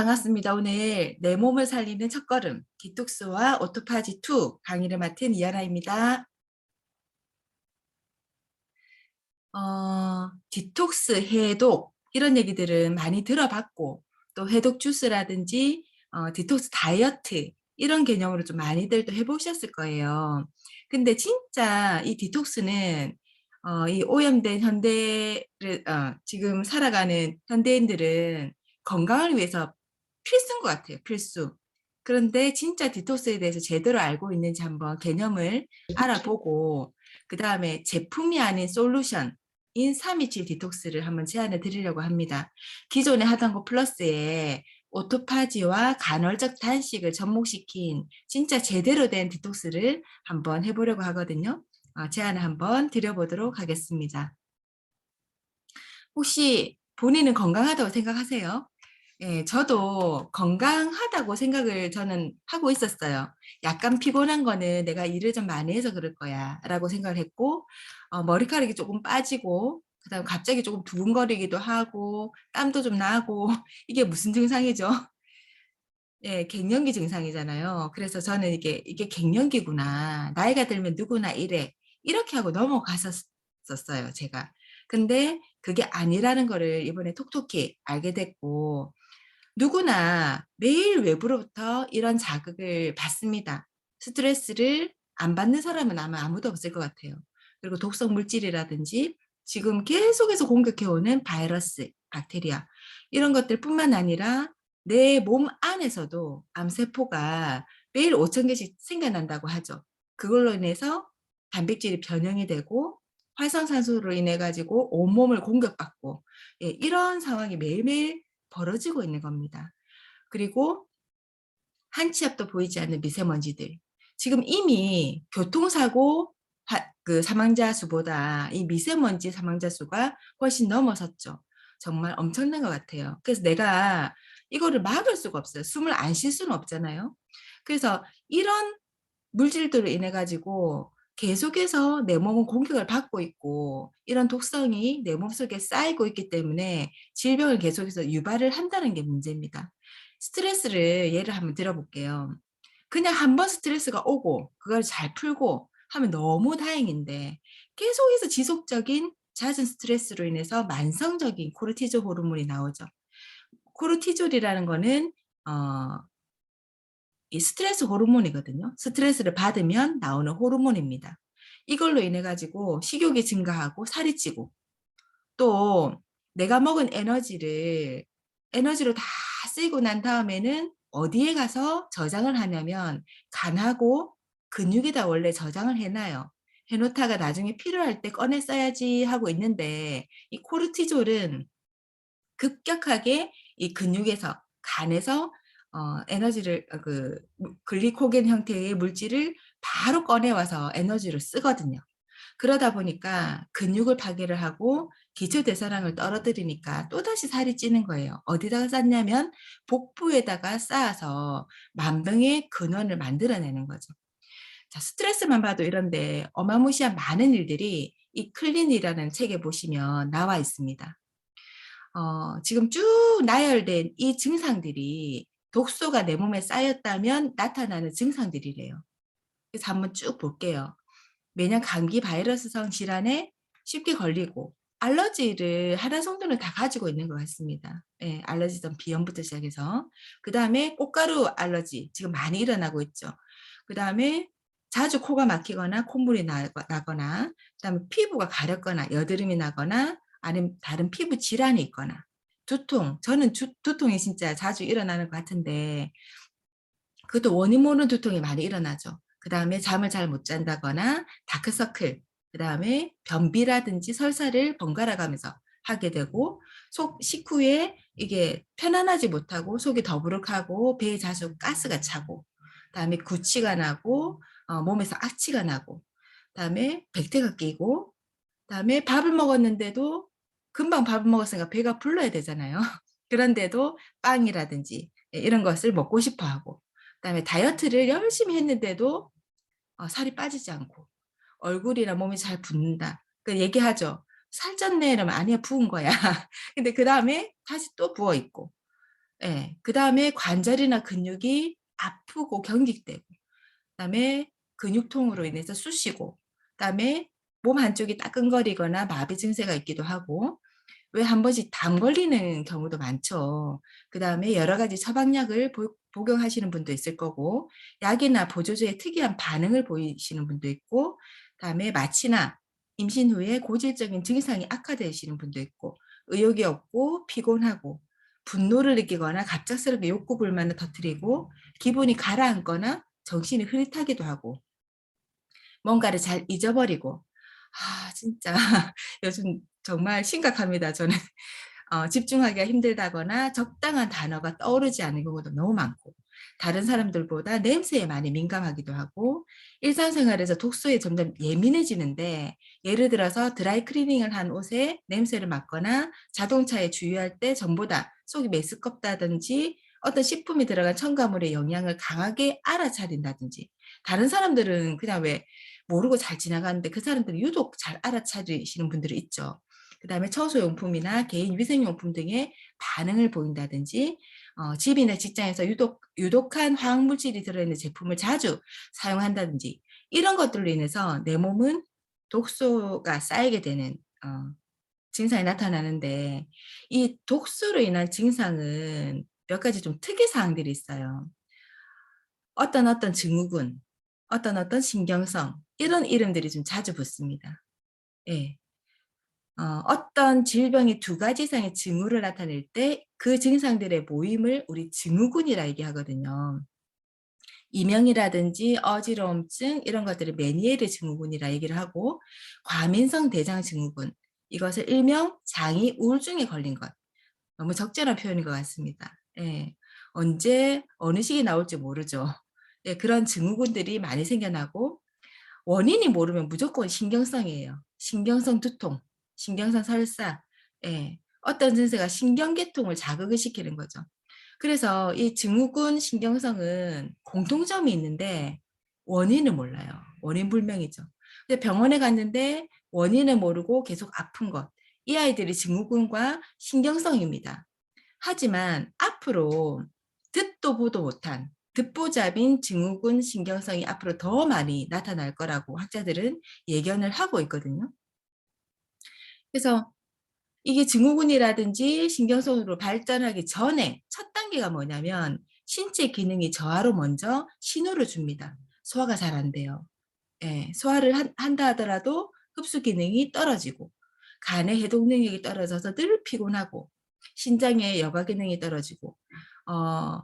반갑습니다. 오늘 내 몸을 살리는 첫걸음 디톡스와 오토파지 2 강의를 맡은 이하나입니다. 디톡스, 해독 이런 얘기들은 많이 들어봤고 또 해독 주스라든지 디톡스 다이어트 이런 개념으로 좀 많이들 또 해보셨을 거예요. 근데 진짜 이 디톡스는 이 오염된 현대를 지금 살아가는 현대인들은 건강을 위해서 필수인 것 같아요. 필수. 그런데 진짜 디톡스에 대해서 제대로 알고 있는지 한번 개념을 알아보고 그 다음에 제품이 아닌 솔루션 인 327 디톡스를 한번 제안해 드리려고 합니다. 기존에 하던 거 플러스에 오토파지와 간헐적 단식을 접목시킨 진짜 제대로 된 디톡스를 한번 해보려고 하거든요. 제안을 한번 드려보도록 하겠습니다. 혹시 본인은 건강하다고 생각하세요? 예, 저도 건강하다고 생각을 저는 하고 있었어요. 약간 피곤한 거는 내가 일을 좀 많이 해서 그럴 거야 라고 생각을 했고, 머리카락이 조금 빠지고, 그다음 갑자기 조금 두근거리기도 하고, 땀도 좀 나고, 이게 무슨 증상이죠? 예, 갱년기 증상이잖아요. 그래서 저는 이게 갱년기구나. 나이가 들면 누구나 이래. 이렇게 하고 넘어갔었어요, 제가. 근데 그게 아니라는 거를 이번에 톡톡히 알게 됐고, 누구나 매일 외부로부터 이런 자극을 받습니다. 스트레스를 안 받는 사람은 아마 아무도 없을 것 같아요. 그리고 독성 물질이라든지 지금 계속해서 공격해오는 바이러스, 박테리아 이런 것들뿐만 아니라 내 몸 안에서도 암세포가 매일 5천 개씩 생겨난다고 하죠. 그걸로 인해서 단백질이 변형이 되고 활성산소로 인해 가지고 온몸을 공격받고, 예, 이런 상황이 매일매일 벌어지고 있는 겁니다. 그리고 한 치 앞도 보이지 않는 미세먼지들. 지금 이미 교통사고 그 사망자 수보다 이 미세먼지 사망자 수가 훨씬 넘어섰죠. 정말 엄청난 것 같아요. 그래서 내가 이거를 막을 수가 없어요. 숨을 안 쉴 수는 없잖아요. 그래서 이런 물질들로 인해 가지고 계속해서 내 몸은 공격을 받고 있고 이런 독성이 내 몸속에 쌓이고 있기 때문에 질병을 계속해서 유발을 한다는 게 문제입니다. 스트레스를 예를 한번 들어볼게요. 그냥 한 번 스트레스가 오고 그걸 잘 풀고 하면 너무 다행인데 계속해서 지속적인 잦은 스트레스로 인해서 만성적인 코르티졸 호르몬이 나오죠. 코르티졸이라는 거는 어, 이 스트레스 호르몬이거든요. 스트레스를 받으면 나오는 호르몬입니다. 이걸로 인해 가지고 식욕이 증가하고 살이 찌고 또 내가 먹은 에너지로 다 쓰이고 난 다음에는 어디에 가서 저장을 하냐면 간하고 근육에다 원래 저장을 해놔요. 해놓다가 나중에 필요할 때 꺼내 써야지 하고 있는데 이 코르티졸은 급격하게 이 근육에서 간에서 에너지를 글리코겐 형태의 물질을 바로 꺼내와서 에너지를 쓰거든요. 그러다 보니까 근육을 파괴를 하고 기초 대사량을 떨어뜨리니까 또다시 살이 찌는 거예요. 어디다가 쌓냐면 복부에다가 쌓아서 만병의 근원을 만들어내는 거죠. 자, 스트레스만 봐도 이런데 어마무시한 많은 일들이 이 클린이라는 책에 보시면 나와 있습니다. 지금 쭉 나열된 이 증상들이 독소가 내 몸에 쌓였다면 나타나는 증상들이래요. 그래서 한번 쭉 볼게요. 매년 감기 바이러스성 질환에 쉽게 걸리고 알러지를 하나 정도는 다 가지고 있는 것 같습니다. 예, 알러지성 비염부터 시작해서 그 다음에 꽃가루 알러지 지금 많이 일어나고 있죠. 그 다음에 자주 코가 막히거나 콧물이 나거나 그 다음에 피부가 가렵거나 여드름이 나거나 아니면 다른 피부 질환이 있거나 두통, 저는 두통이 진짜 자주 일어나는 것 같은데 그것도 원인 모르는 두통이 많이 일어나죠. 그 다음에 잠을 잘 못 잔다거나 다크서클, 그 다음에 변비라든지 설사를 번갈아 가면서 하게 되고 속 식후에 이게 편안하지 못하고 속이 더부룩하고 배에 자주 가스가 차고 그다음에 구취가 나고 몸에서 악취가 나고 그다음에 백태가 끼고 그다음에 밥을 먹었는데도 금방 밥을 먹었으니까 배가 불러야 되잖아요. 그런데도 빵이라든지 이런 것을 먹고 싶어 하고 그다음에 다이어트를 열심히 했는데도 살이 빠지지 않고 얼굴이나 몸이 잘 붓는다. 그 얘기하죠. 살쪘네 이러면 아니야 부은 거야. 근데 그 다음에 다시 또 부어 있고 예. 그다음에 관절이나 근육이 아프고 경직되고, 그다음에 근육통으로 인해서 쑤시고, 그다음에 몸 한쪽이 따끔거리거나 마비 증세가 있기도 하고, 왜 한 번씩 담 걸리는 경우도 많죠. 그다음에 여러 가지 처방약을 복용하시는 분도 있을 거고, 약이나 보조제에 특이한 반응을 보이시는 분도 있고, 그다음에 마취나 임신 후에 고질적인 증상이 악화되시는 분도 있고, 의욕이 없고 피곤하고 분노를 느끼거나 갑작스럽게 욕구 불만을 터뜨리고 기분이 가라앉거나 정신이 흐릿하기도 하고 뭔가를 잘 잊어버리고, 진짜 요즘 정말 심각합니다. 저는 집중하기가 힘들다거나 적당한 단어가 떠오르지 않는 경우도 너무 많고, 다른 사람들보다 냄새에 많이 민감하기도 하고, 일상생활에서 독소에 점점 예민해지는데, 예를 들어서 드라이 클리닝을 한 옷에 냄새를 맡거나 자동차에 주유할 때 전보다 속이 메스껍다든지 어떤 식품이 들어간 첨가물의 영향을 강하게 알아차린다든지, 다른 사람들은 그냥 왜 모르고 잘 지나가는데 그 사람들은 유독 잘 알아차리시는 분들이 있죠. 그다음에 청소용품이나 개인 위생용품 등의 반응을 보인다든지, 집이나 직장에서 유독한 화학물질이 들어있는 제품을 자주 사용한다든지, 이런 것들로 인해서 내 몸은 독소가 쌓이게 되는 증상이 나타나는데, 이 독소로 인한 증상은 몇 가지 좀 특이 사항들이 있어요. 어떤 증후군, 어떤 신경성, 이런 이름들이 좀 자주 붙습니다. 예. 어떤 질병이 두 가지 이상의 징후를 나타낼 때 그 증상들의 모임을 우리 증후군이라 얘기하거든요. 이명이라든지 어지러움증 이런 것들을 메니에르 증후군이라 얘기를 하고, 과민성 대장 증후군, 이것을 일명 장이 우울증에 걸린 것. 너무 적절한 표현인 것 같습니다. 예. 언제 어느 시기 나올지 모르죠. 예, 그런 증후군들이 많이 생겨나고, 원인이 모르면 무조건 신경성이에요. 신경성 두통, 신경성 설사, 예. 어떤 증세가 신경계통을 자극을 시키는 거죠. 그래서 이 증후군 신경성은 공통점이 있는데 원인을 몰라요. 원인 불명이죠. 근데 병원에 갔는데 원인을 모르고 계속 아픈 것. 이 아이들이 증후군과 신경성입니다. 하지만 앞으로 듣도 보도 못한 듣보잡인 증후군 신경성이 앞으로 더 많이 나타날 거라고 학자들은 예견을 하고 있거든요. 그래서 이게 증후군이라든지 신경성으로 발전하기 전에 첫 단계가 뭐냐면, 신체 기능이 저하로 먼저 신호를 줍니다. 소화가 잘 안 돼요. 예, 소화를 한다 하더라도 흡수 기능이 떨어지고, 간의 해독 능력이 떨어져서 늘 피곤하고, 신장의 여과 기능이 떨어지고, 어,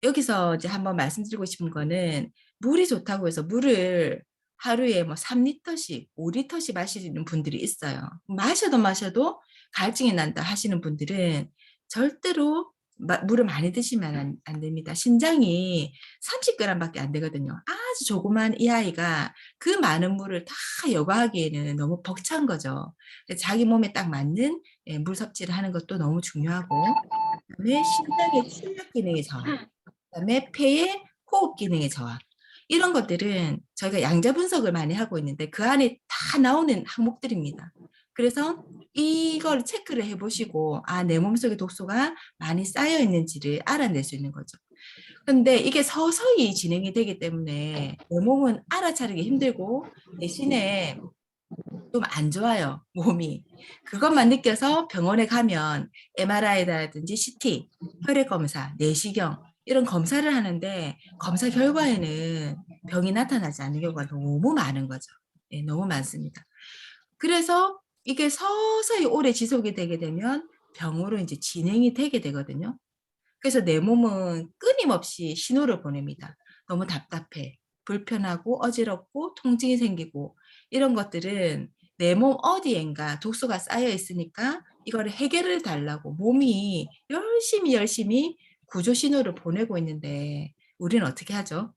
여기서 이제 한번 말씀드리고 싶은 거는, 물이 좋다고 해서 물을 하루에 뭐 3리터씩, 5리터씩 마시는 분들이 있어요. 마셔도 갈증이 난다 하시는 분들은 절대로 물을 많이 드시면 안 됩니다. 신장이 30g밖에 안 되거든요. 아주 조그만 이 아이가 그 많은 물을 다 여과하기에는 너무 벅찬 거죠. 자기 몸에 딱 맞는 물 섭취를 하는 것도 너무 중요하고, 그다음에 신장의 출력 기능이 저하, 그다음에 폐의 호흡 기능의 저하. 이런 것들은 저희가 양자 분석을 많이 하고 있는데 그 안에 다 나오는 항목들입니다. 그래서 이걸 체크를 해보시고, 내 몸속에 독소가 많이 쌓여 있는지를 알아낼 수 있는 거죠. 근데 이게 서서히 진행이 되기 때문에 내 몸은 알아차리기 힘들고, 대신에 좀 안 좋아요, 몸이. 그것만 느껴서 병원에 가면 MRI라든지 CT, 혈액 검사, 내시경 이런 검사를 하는데, 검사 결과에는 병이 나타나지 않는 경우가 너무 많은 거죠. 예, 너무 많습니다. 그래서 이게 서서히 오래 지속이 되게 되면 병으로 이제 진행이 되게 되거든요. 그래서 내 몸은 끊임없이 신호를 보냅니다. 너무 답답해, 불편하고 어지럽고 통증이 생기고, 이런 것들은 내 몸 어디엔가 독소가 쌓여 있으니까 이거를 해결을 달라고 몸이 열심히 구조 신호를 보내고 있는데, 우리는 어떻게 하죠?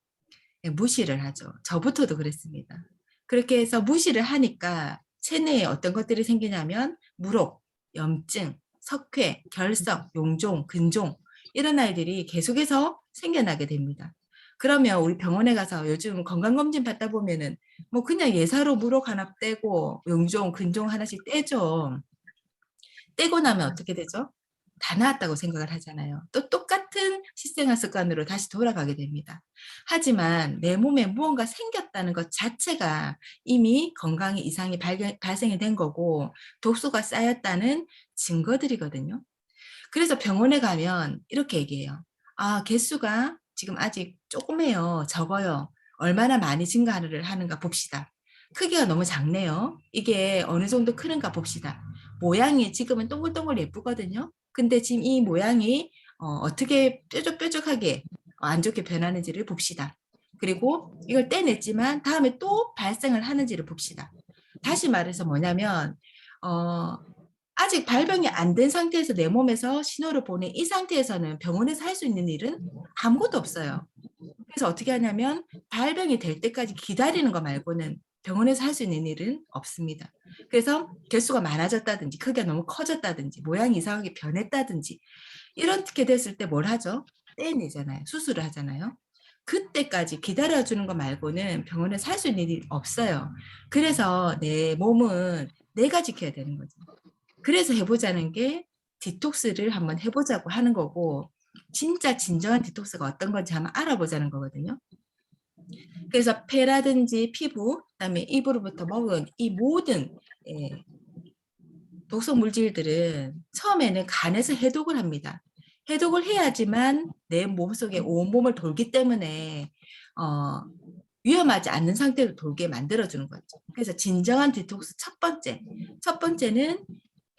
예, 무시를 하죠. 저부터도 그랬습니다. 그렇게 해서 무시를 하니까 체내에 어떤 것들이 생기냐면, 물혹, 염증, 석회, 결석, 용종, 근종, 이런 아이들이 계속해서 생겨나게 됩니다. 그러면 우리 병원에 가서 요즘 건강검진 받다 보면은 뭐 그냥 예사로 물혹 하나 떼고 용종, 근종 하나씩 떼죠. 떼고 나면 어떻게 되죠? 다 나았다고 생각을 하잖아요. 또 똑같은 식생활 습관으로 다시 돌아가게 됩니다. 하지만 내 몸에 무언가 생겼다는 것 자체가 이미 건강에 이상이 발생이 된 거고 독소가 쌓였다는 증거들이거든요. 그래서 병원에 가면 이렇게 얘기해요. 아, 개수가 지금 아직 조금해요. 적어요. 얼마나 많이 증가를 하는가 봅시다. 크기가 너무 작네요. 이게 어느 정도 크는가 봅시다. 모양이 지금은 동글동글 예쁘거든요. 근데 지금 이 모양이 떻게 뾰족뾰족하게 안 좋게 변하는지를 봅시다. 그리고 이걸 떼냈지만 다음에 또 발생을 하는지를 봅시다. 다시 말해서 뭐냐면 어, 아직 발병이 안 된 상태에서 내 몸에서 신호를 보낸 이 상태에서는 병원에서 할 수 있는 일은 아무것도 없어요. 그래서 어떻게 하냐면 발병이 될 때까지 기다리는 거 말고는 병원에서 할 수 있는 일은 없습니다. 그래서 개수가 많아졌다든지 크기가 너무 커졌다든지 모양이 이상하게 변했다든지 이렇게 됐을 때 뭘 하죠? 떼내잖아요. 수술을 하잖아요. 그때까지 기다려주는 거 말고는 병원에서 할 수 있는 일이 없어요. 그래서 내 몸은 내가 지켜야 되는 거죠. 그래서 해보자는 게 디톡스를 한번 해보자고 하는 거고 진짜 진정한 디톡스가 어떤 건지 한번 알아보자는 거거든요. 그래서 폐라든지 피부, 그다음에 입으로부터 먹은 이 모든 예, 독성 물질들은 처음에는 간에서 해독을 합니다. 해독을 해야지만 내 몸속에 온몸을 돌기 때문에 어, 위험하지 않는 상태로 돌게 만들어주는 거죠. 그래서 진정한 디톡스 첫 번째는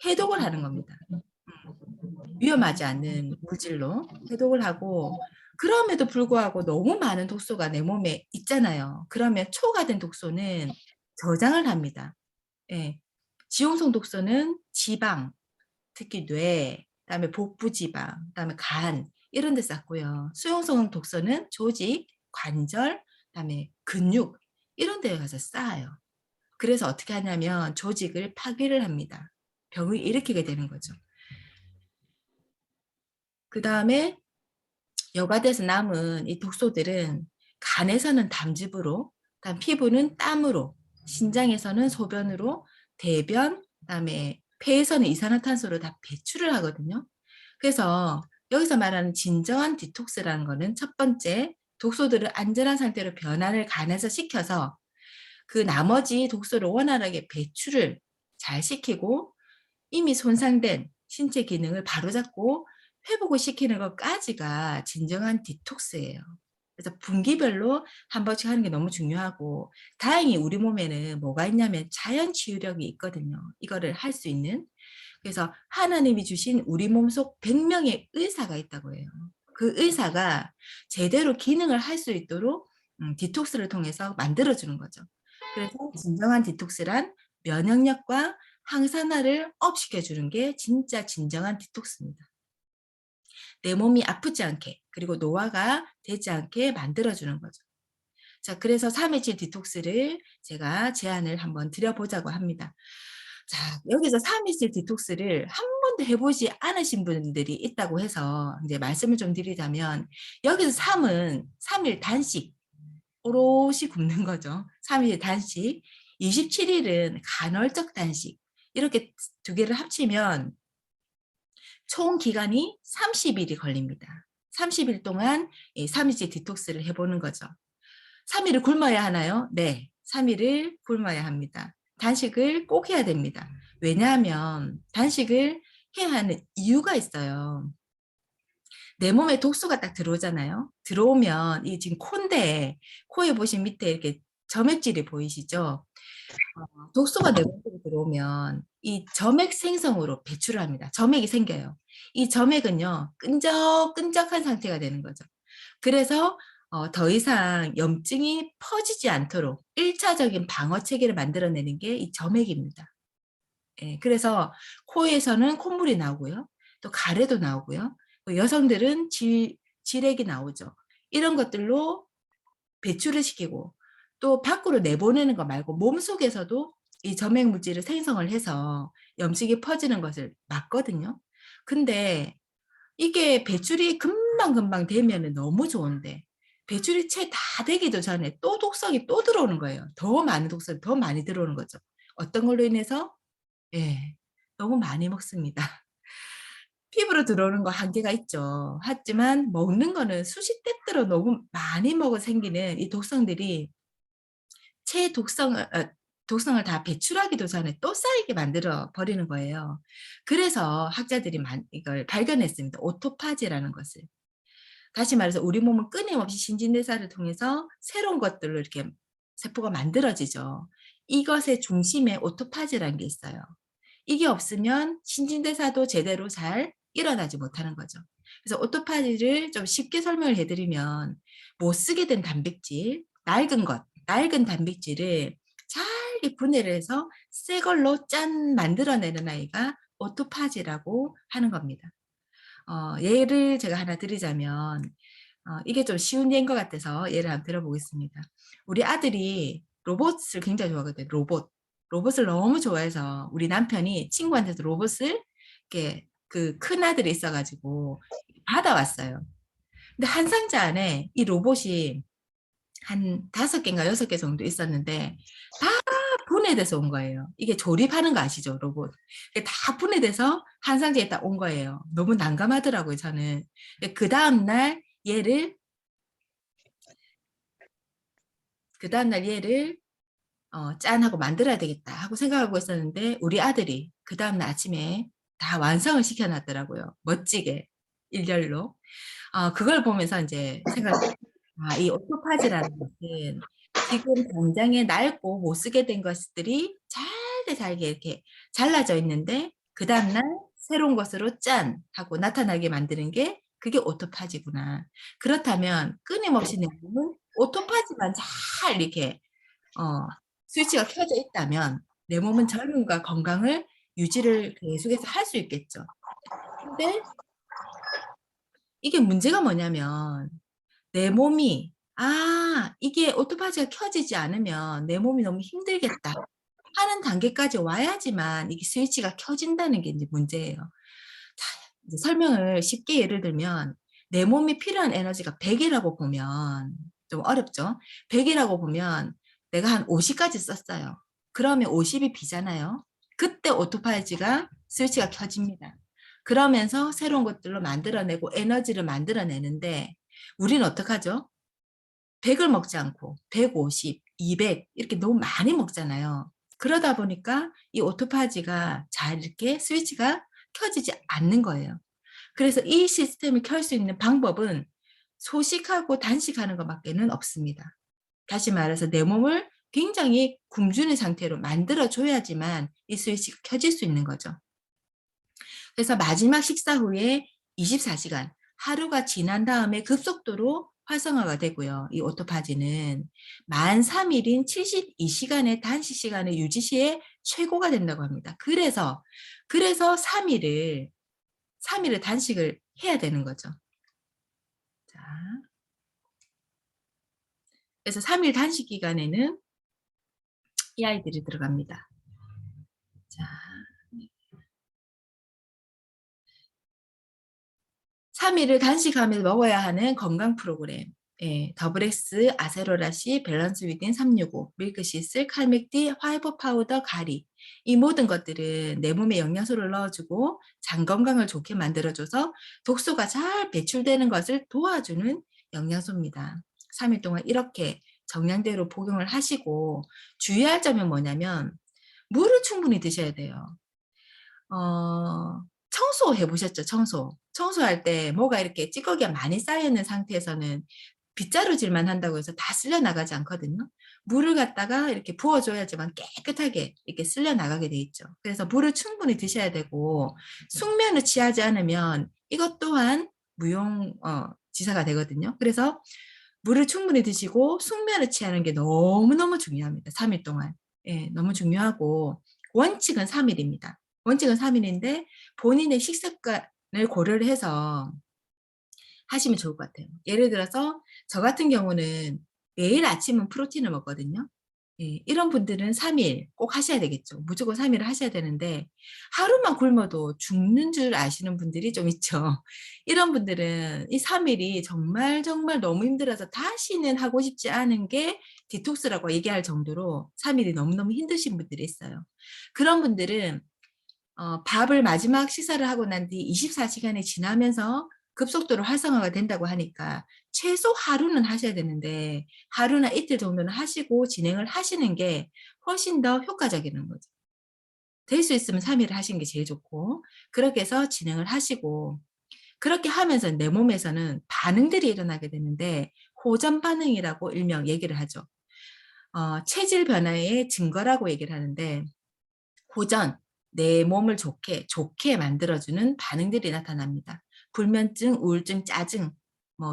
해독을 하는 겁니다. 위험하지 않은 물질로 해독을 하고 그럼에도 불구하고 너무 많은 독소가 내 몸에 있잖아요. 그러면 초과된 독소는 저장을 합니다. 예. 지용성 독소는 지방, 특히 뇌, 그다음에 복부 지방, 그다음에 간 이런 데 쌓고요. 수용성 독소는 조직, 관절, 그다음에 근육 이런 데 가서 쌓아요. 그래서 어떻게 하냐면 조직을 파괴를 합니다. 병을 일으키게 되는 거죠. 그다음에 여과돼서 남은 이 독소들은 간에서는 담즙으로, 그다음 피부는 땀으로, 신장에서는 소변으로, 대변, 그다음에 폐에서는 이산화탄소로 다 배출을 하거든요. 그래서 여기서 말하는 진정한 디톡스라는 거는 첫 번째, 독소들을 안전한 상태로 변환을 간에서 시켜서 그 나머지 독소를 원활하게 배출을 잘 시키고 이미 손상된 신체 기능을 바로잡고 회복을 시키는 것까지가 진정한 디톡스예요. 그래서 분기별로 한 번씩 하는 게 너무 중요하고 다행히 우리 몸에는 뭐가 있냐면 자연 치유력이 있거든요. 이거를 할 수 있는. 그래서 하나님이 주신 우리 몸속 100명의 의사가 있다고 해요. 그 의사가 제대로 기능을 할 수 있도록 디톡스를 통해서 만들어주는 거죠. 그래서 진정한 디톡스란 면역력과 항산화를 업 시켜주는 게 진짜 진정한 디톡스입니다. 내 몸이 아프지 않게 그리고 노화가 되지 않게 만들어주는 거죠. 자, 그래서 327 디톡스를 제가 제안을 한번 드려보자고 합니다. 자, 여기서 327 디톡스를 한 번도 해보지 않으신 분들이 있다고 해서 이제 말씀을 좀 드리자면 여기서 3은 3일 단식, 오롯이 굶는 거죠. 3일 단식, 27일은 간헐적 단식. 이렇게 두 개를 합치면 총 기간이 30일이 걸립니다. 30일 동안 3일째 디톡스를 해보는 거죠. 3일을 굶어야 하나요? 네, 3일을 굶어야 합니다. 단식을 꼭 해야 됩니다. 왜냐하면 단식을 해야 하는 이유가 있어요. 내 몸에 독소가 딱 들어오잖아요. 들어오면 이 지금 코인데 코에 보신 밑에 이렇게 점액질이 보이시죠? 독소가 내 몸속에 들어오면 이 점액 생성으로 배출을 합니다. 점액이 생겨요. 이 점액은요, 끈적끈적한 상태가 되는 거죠. 그래서 더 이상 염증이 퍼지지 않도록 1차적인 방어 체계를 만들어내는 게 이 점액입니다. 예, 그래서 코에서는 콧물이 나오고요. 또 가래도 나오고요. 여성들은 질액이 나오죠. 이런 것들로 배출을 시키고 또 밖으로 내보내는 거 말고 몸속에서도 이 점액 물질을 생성을 해서 염증이 퍼지는 것을 막거든요. 근데 이게 배출이 금방금방 되면 너무 좋은데 배출이 채 다 되기도 전에 또 독성이 또 들어오는 거예요. 더 많은 독성이 더 많이 들어오는 거죠. 어떤 걸로 인해서? 예, 너무 많이 먹습니다. 피부로 들어오는 거 한계가 있죠. 하지만 먹는 거는 수십 대대로 너무 많이 먹어 생기는 이 독성들이 독성을 다 배출하기도 전에 또 쌓이게 만들어 버리는 거예요. 그래서 학자들이 이걸 발견했습니다. 오토파지라는 것을. 다시 말해서 우리 몸은 끊임없이 신진대사를 통해서 새로운 것들로 이렇게 세포가 만들어지죠. 이것의 중심에 오토파지라는 게 있어요. 이게 없으면 신진대사도 제대로 잘 일어나지 못하는 거죠. 그래서 오토파지를 좀 쉽게 설명을 해드리면 못 쓰게 된 단백질, 낡은 단백질을 잘게 분해를 해서 새 걸로 짠 만들어내는 아이가 오토파지라고 하는 겁니다. 예를 제가 하나 드리자면 이게 좀 쉬운 예인 것 같아서 예를 한번 들어보겠습니다. 우리 아들이 로봇을 굉장히 좋아하거든요. 로봇을 너무 좋아해서 우리 남편이 친구한테도 로봇을 이렇게 그 큰 아들이 있어가지고 받아왔어요. 근데 한 상자 안에 이 로봇이 한 5개인가 6개 정도 있었는데 다 분해돼서 온 거예요. 이게 조립하는 거 아시죠, 로봇? 다 분해돼서 한 상자에 딱 온 거예요. 너무 난감하더라고요, 저는. 그 다음날 얘를 그 다음날 얘를 짠 하고 만들어야 되겠다 하고 생각하고 있었는데 우리 아들이 그 다음날 아침에 다 완성을 시켜놨더라고요. 멋지게 일렬로. 그걸 보면서 이제 이 오토파지라는 것은 지금 당장에 낡고 못 쓰게 된 것들이 잘게 잘게 이렇게 잘라져 있는데 그 다음날 새로운 것으로 짠 하고 나타나게 만드는 게 그게 오토파지구나. 그렇다면 끊임없이 내 몸은 오토파지만 잘 이렇게 어, 스위치가 켜져 있다면 내 몸은 젊음과 건강을 유지를 계속해서 할 수 있겠죠. 근데 이게 문제가 뭐냐면 내 몸이 이게 오토파지가 켜지지 않으면 내 몸이 너무 힘들겠다 하는 단계까지 와야지만 이게 스위치가 켜진다는 게 이제 문제예요. 자, 이제 설명을 쉽게 예를 들면 내 몸이 필요한 에너지가 100이라고 보면 좀 어렵죠. 100이라고 보면 내가 한 50까지 썼어요. 그러면 50이 비잖아요. 그때 오토파이지가 스위치가 켜집니다. 그러면서 새로운 것들로 만들어내고 에너지를 만들어내는데 우리는 어떡하죠? 100을 먹지 않고 150, 200 이렇게 너무 많이 먹잖아요. 그러다 보니까 이 오토파지가 잘 이렇게 스위치가 켜지지 않는 거예요. 그래서 이 시스템을 켤 수 있는 방법은 소식하고 단식하는 것밖에는 없습니다. 다시 말해서 내 몸을 굉장히 굶주린 상태로 만들어줘야지만 이 스위치가 켜질 수 있는 거죠. 그래서 마지막 식사 후에 24시간, 하루가 지난 다음에 급속도로 활성화가 되고요. 이 오토파지는 만 3일인 72시간의 단식 시간의 유지 시에 최고가 된다고 합니다. 그래서 3일을 단식을 해야 되는 거죠. 자, 그래서 3일 단식 기간에는 이 아이들이 들어갑니다. 자, 3일을 단식하면서 먹어야 하는 건강 프로그램. 더블 X, 아세로라시, 밸런스 위딘 365, 밀크시슬, 칼맥디, 화이버 파우더, 가리. 이 모든 것들은 내 몸에 영양소를 넣어주고 장 건강을 좋게 만들어줘서 독소가 잘 배출되는 것을 도와주는 영양소입니다. 3일 동안 이렇게 정량대로 복용을 하시고 주의할 점은 뭐냐면 물을 충분히 드셔야 돼요. 청소해 보셨죠? 청소할 때 뭐가 이렇게 찌꺼기가 많이 쌓여 있는 상태에서는 빗자루질만 한다고 해서 다 쓸려 나가지 않거든요. 물을 갖다가 이렇게 부어줘야지만 깨끗하게 이렇게 쓸려 나가게 돼 있죠. 그래서 물을 충분히 드셔야 되고 숙면을 취하지 않으면 이것 또한 지사가 되거든요. 그래서 물을 충분히 드시고 숙면을 취하는 게 너무너무 중요합니다. 3일 동안. 예, 너무 중요하고 원칙은 3일입니다. 원칙은 3일인데 본인의 식습관을 고려를 해서 하시면 좋을 것 같아요. 예를 들어서 저 같은 경우는 매일 아침은 프로틴을 먹거든요. 예, 이런 분들은 3일 꼭 하셔야 되겠죠. 무조건 3일을 하셔야 되는데 하루만 굶어도 죽는 줄 아시는 분들이 좀 있죠. 이런 분들은 이 3일이 정말 정말 너무 힘들어서 다시는 하고 싶지 않은 게 디톡스라고 얘기할 정도로 3일이 너무너무 힘드신 분들이 있어요. 그런 분들은 밥을 마지막 식사를 하고 난 뒤 24시간이 지나면서 급속도로 활성화가 된다고 하니까 최소 하루는 하셔야 되는데 하루나 이틀 정도는 하시고 진행을 하시는 게 훨씬 더 효과적인 거죠. 될 수 있으면 3일을 하시는 게 제일 좋고 그렇게 해서 진행을 하시고 그렇게 하면서 내 몸에서는 반응들이 일어나게 되는데 호전 반응이라고 일명 얘기를 하죠. 체질 변화의 증거라고 얘기를 하는데 호전, 내 몸을 좋게 만들어주는 반응들이 나타납니다. 불면증, 우울증, 짜증,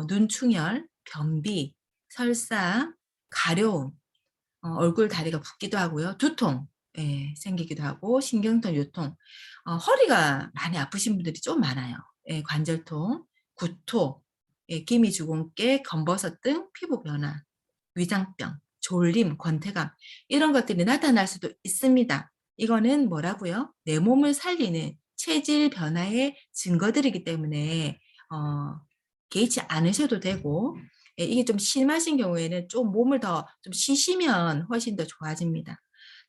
눈충혈, 변비, 설사, 가려움, 얼굴 다리가 붓기도 하고요. 두통, 예, 생기기도 하고 신경통, 요통, 허리가 많이 아프신 분들이 좀 많아요. 예, 관절통, 구토, 예, 기미주근깨, 검버섯 등 피부 변화, 위장병, 졸림, 권태감 이런 것들이 나타날 수도 있습니다. 이거는 뭐라고요? 내 몸을 살리는 체질 변화의 증거들이기 때문에 개의치 않으셔도 되고 예, 이게 좀 심하신 경우에는 좀 몸을 더 좀 쉬시면 훨씬 더 좋아집니다.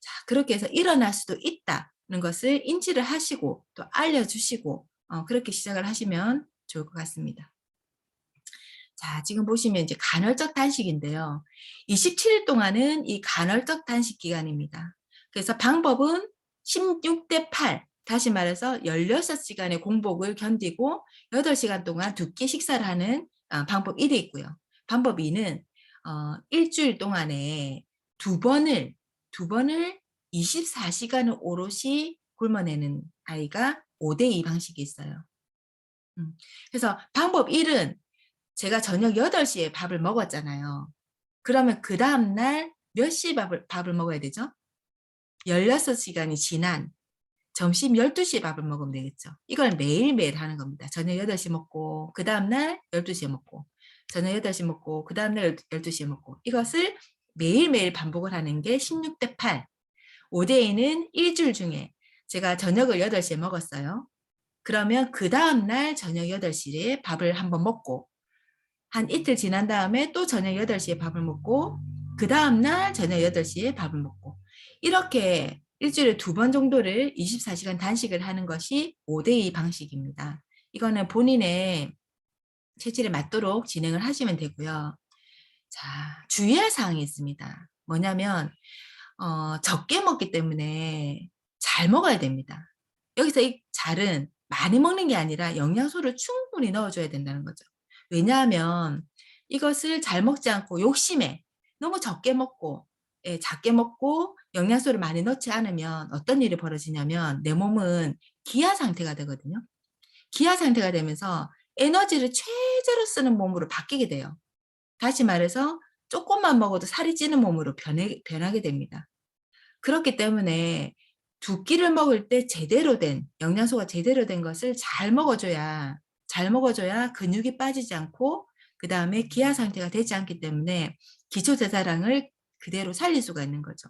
자, 그렇게 해서 일어날 수도 있다는 것을 인지를 하시고 또 알려주시고 그렇게 시작을 하시면 좋을 것 같습니다. 자, 지금 보시면 이제 간헐적 단식인데요. 27일 동안은 이 간헐적 단식 기간입니다. 그래서 방법은 16대 8, 다시 말해서 16시간의 공복을 견디고 8시간 동안 2끼 식사를 하는 방법 1이 있고요. 방법 2는 일주일 동안에 두 번을 24시간을 오롯이 굶어내는 아이가 5대2 방식이 있어요. 그래서 방법 1은 제가 저녁 8시에 밥을 먹었잖아요. 그러면 그 다음날 몇 시에 밥을 먹어야 되죠? 16시간이 지난 점심 12시에 밥을 먹으면 되겠죠. 이걸 매일매일 하는 겁니다. 저녁 8시 먹고 그 다음날 12시에 먹고 저녁 8시 먹고 그 다음날 12시에 먹고 이것을 매일매일 반복을 하는 게 16대 8. 5대2는 일주일 중에 제가 저녁을 8시에 먹었어요. 그러면 그 다음날 저녁 8시에 밥을 한번 먹고 한 이틀 지난 다음에 또 저녁 8시에 밥을 먹고 그 다음날 저녁 8시에 밥을 먹고 이렇게 일주일에 2번 정도를 24시간 단식을 하는 것이 5대2 방식입니다. 이거는 본인의 체질에 맞도록 진행을 하시면 되고요. 자, 주의할 사항이 있습니다. 뭐냐면 적게 먹기 때문에 잘 먹어야 됩니다. 여기서 이 잘은 많이 먹는 게 아니라 영양소를 충분히 넣어줘야 된다는 거죠. 왜냐하면 이것을 잘 먹지 않고 욕심에 너무 적게 먹고 예, 작게 먹고 영양소를 많이 넣지 않으면 어떤 일이 벌어지냐면 내 몸은 기아 상태가 되거든요. 기아 상태가 되면서 에너지를 최대로 쓰는 몸으로 바뀌게 돼요. 다시 말해서 조금만 먹어도 살이 찌는 몸으로 변하게 됩니다. 그렇기 때문에 두 끼를 먹을 때 제대로 된 영양소가 제대로 된 것을 잘 먹어줘야 근육이 빠지지 않고 그 다음에 기아 상태가 되지 않기 때문에 기초대사량을 그대로 살릴 수가 있는 거죠.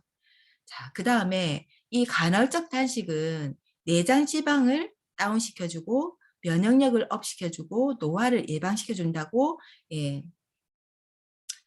자, 그 다음에 이 간헐적 단식은 내장 지방을 다운시켜주고 면역력을 업시켜주고 노화를 예방시켜준다고 예,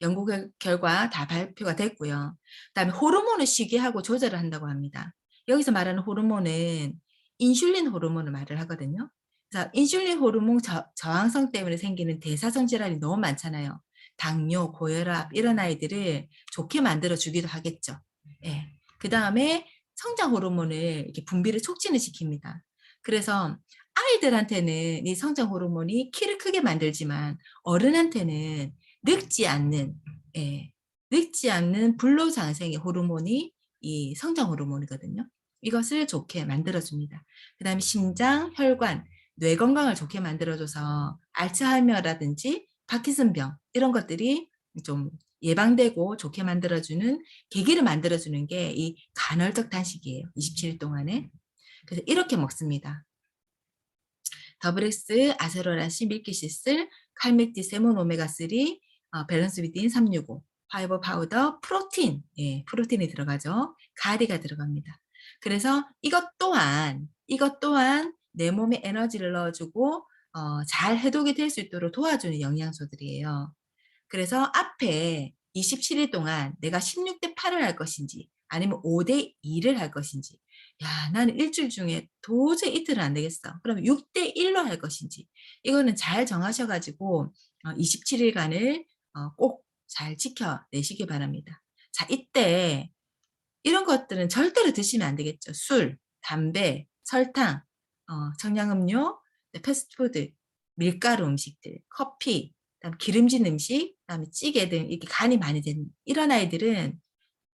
연구 결과 다 발표가 됐고요. 그다음에 호르몬을 쉬게 하고 조절을 한다고 합니다. 여기서 말하는 호르몬은 인슐린 호르몬을 말을 하거든요. 그래서 인슐린 호르몬 저항성 때문에 생기는 대사성 질환이 너무 많잖아요. 당뇨, 고혈압 이런 아이들을 좋게 만들어 주기도 하겠죠. 예. 그다음에 성장 호르몬을 이렇게 분비를 촉진을 시킵니다. 그래서 아이들한테는 이 성장 호르몬이 키를 크게 만들지만 어른한테는 늙지 않는 예, 늙지 않는 불로장생의 호르몬이 이 성장 호르몬이거든요. 이것을 좋게 만들어줍니다. 그 다음에 심장, 혈관, 뇌 건강을 좋게 만들어줘서 알츠하이머라든지 파킨슨병 이런 것들이 좀 예방되고 좋게 만들어주는 계기를 만들어주는 게 이 간헐적 단식이에요. 27일 동안에. 그래서 이렇게 먹습니다. 더블엑스, 아세로라신, 밀키시슬, 칼맥티, 세몬, 오메가3, 밸런스 비트인 365, 파이버 파우더, 프로틴, 예, 프로틴이 들어가죠. 가리가 들어갑니다. 그래서 이것 또한 내 몸에 에너지를 넣어주고 잘 해독이 될 수 있도록 도와주는 영양소들이에요. 그래서 앞에 27일 동안 내가 16대 8을 할 것인지 아니면 5대 2를 할 것인지 야, 나는 일주일 중에 도저히 이틀은 안 되겠어. 그럼 6대 1로 할 것인지. 이거는 잘 정하셔가지고 27일간을 꼭 잘 지켜내시기 바랍니다. 자, 이때 이런 것들은 절대로 드시면 안 되겠죠. 술, 담배, 설탕, 청량음료, 패스트푸드, 밀가루 음식들, 커피, 그다음 기름진 음식, 그다음에 찌개 등 이렇게 간이 많이 된 이런 아이들은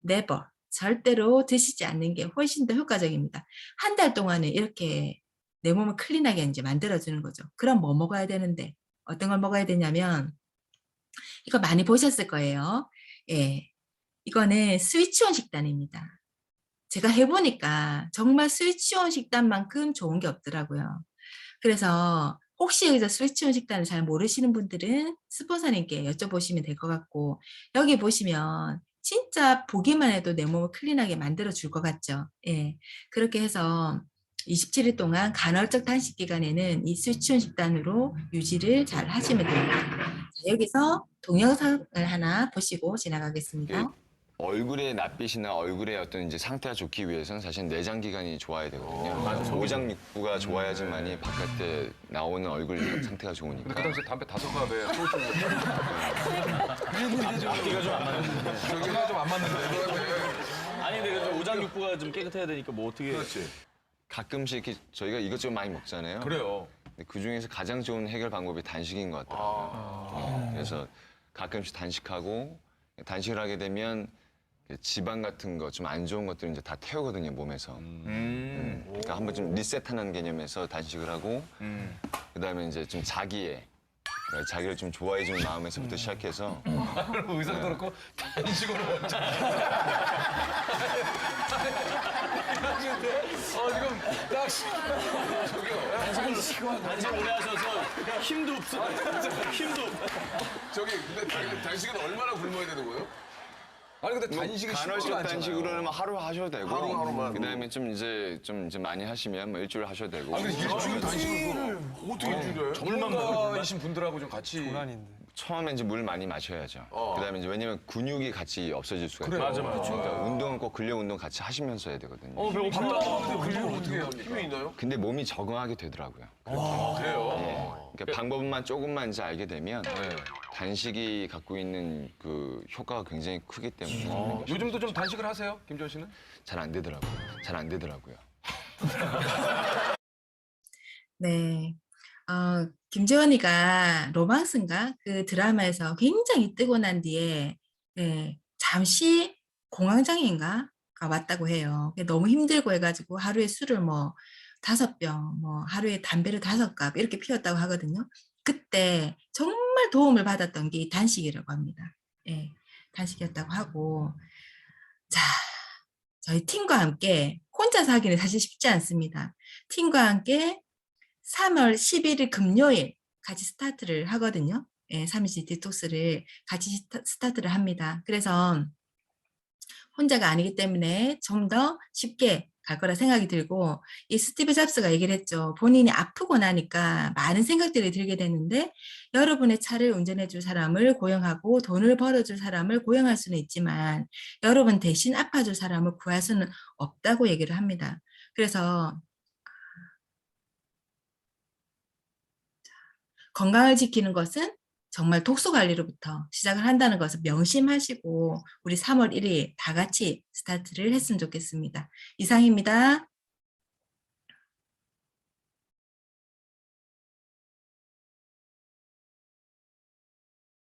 never 절대로 드시지 않는 게 훨씬 더 효과적입니다. 한 달 동안은 이렇게 내 몸을 클린하게 이제 만들어주는 거죠. 그럼 뭐 먹어야 되는데 어떤 걸 먹어야 되냐면 이거 많이 보셨을 거예요. 예, 이거는 스위치온 식단입니다. 제가 해보니까 정말 스위치온 식단만큼 좋은 게 없더라고요. 그래서 혹시 여기서 스위치온 식단을 잘 모르시는 분들은 스폰서님께 여쭤보시면 될 것 같고 여기 보시면 진짜 보기만 해도 내 몸을 클린하게 만들어 줄 것 같죠. 예. 그렇게 해서 27일 동안 간헐적 단식 기간에는 이 스위치온 식단으로 유지를 잘 하시면 됩니다. 자, 여기서 동영상을 하나 보시고 지나가겠습니다. 얼굴의 낯빛이나 얼굴의 어떤 이제 상태가 좋기 위해서는 사실 내장 기관이 좋아야 되거든요. 오장육부가 좋아야지만이 바깥에 나오는 얼굴 상태가 좋으니까. 그 당시 담배 5갑에 소주. 앞뒤가 좀 안 맞는데. 저기가 좀 안 맞는데. 아니 근데 그 오장육부가 좀 깨끗해야 되니까 뭐 어떻게? 그렇지. 가끔씩 이렇게 저희가 이것저것 많이 먹잖아요. 그래요. 근데 그 중에서 가장 좋은 해결 방법이 단식인 것 같더라고요. 그래서 가끔씩 단식하고 단식을 하게 되면 지방 같은 거 좀 안 좋은 것들 이제 다 태우거든요 몸에서. 그러니까 한번 좀 리셋하는 개념에서 단식을 하고 그다음에 이제 좀 자기를 좀 좋아해주는 마음에서부터 시작해서 의상도 그렇고 단식으로 먹자. 지금 딱 저기요. 단식 오래 하셔서 힘도 없어. 힘도 없어. 저기 근데 단식은 얼마나 굶어야 되는 거예요? 아니 근데 단식이 쉽지가 간헐적 않잖아요. 단식으로는 뭐 하루 하셔도 되고 하루만. 그다음에 좀 이제 많이 하시면 뭐 일주일 하셔도 되고. 아니 근데 일주일 단식을 어떻게 일주일에? 전문가이신 분들하고 좀 같이. 처음에 이제 물 많이 마셔야죠. 그다음에 이제 왜냐면 근육이 같이 없어질 수가 있어요. 맞아, 맞아. 그러니까 운동은 꼭 근력 운동 같이 하시면서 해야 되거든요. 배고프다. 근육을 어떻게 해요? 힘이 있나요? 근데 몸이 적응하게 되더라고요. 그래요? 그러니까 방법만 조금만 이제 알게 되면 단식이 갖고 있는 그 효과가 굉장히 크기 때문에 요즘도 좀 단식을 하세요, 김지원 씨는? 잘 안 되더라고요. 잘 안 되더라고요. 네. 김재원이가 로망스인가? 그 드라마에서 굉장히 뜨고 난 뒤에, 예, 잠시 공황장애인가?가 왔다고 해요. 너무 힘들고 해가지고 하루에 술을 뭐 5병, 뭐 하루에 담배를 5갑 이렇게 피웠다고 하거든요. 그때 정말 도움을 받았던 게 단식이라고 합니다. 예, 단식이었다고 하고. 자, 저희 팀과 함께 혼자서 하기는 사실 쉽지 않습니다. 팀과 함께 3월 11일 금요일 같이 스타트를 하거든요. 예, 3일씩 디톡스를 같이 스타트를 합니다. 그래서 혼자가 아니기 때문에 좀 더 쉽게 갈 거라 생각이 들고 이 스티브 잡스가 얘기를 했죠. 본인이 아프고 나니까 많은 생각들이 들게 됐는데 여러분의 차를 운전해 줄 사람을 고용하고 돈을 벌어줄 사람을 고용할 수는 있지만 여러분 대신 아파줄 사람을 구할 수는 없다고 얘기를 합니다. 그래서 건강을 지키는 것은 정말 독소 관리로부터 시작을 한다는 것을 명심하시고 우리 3월 1일 다 같이 스타트를 했으면 좋겠습니다. 이상입니다.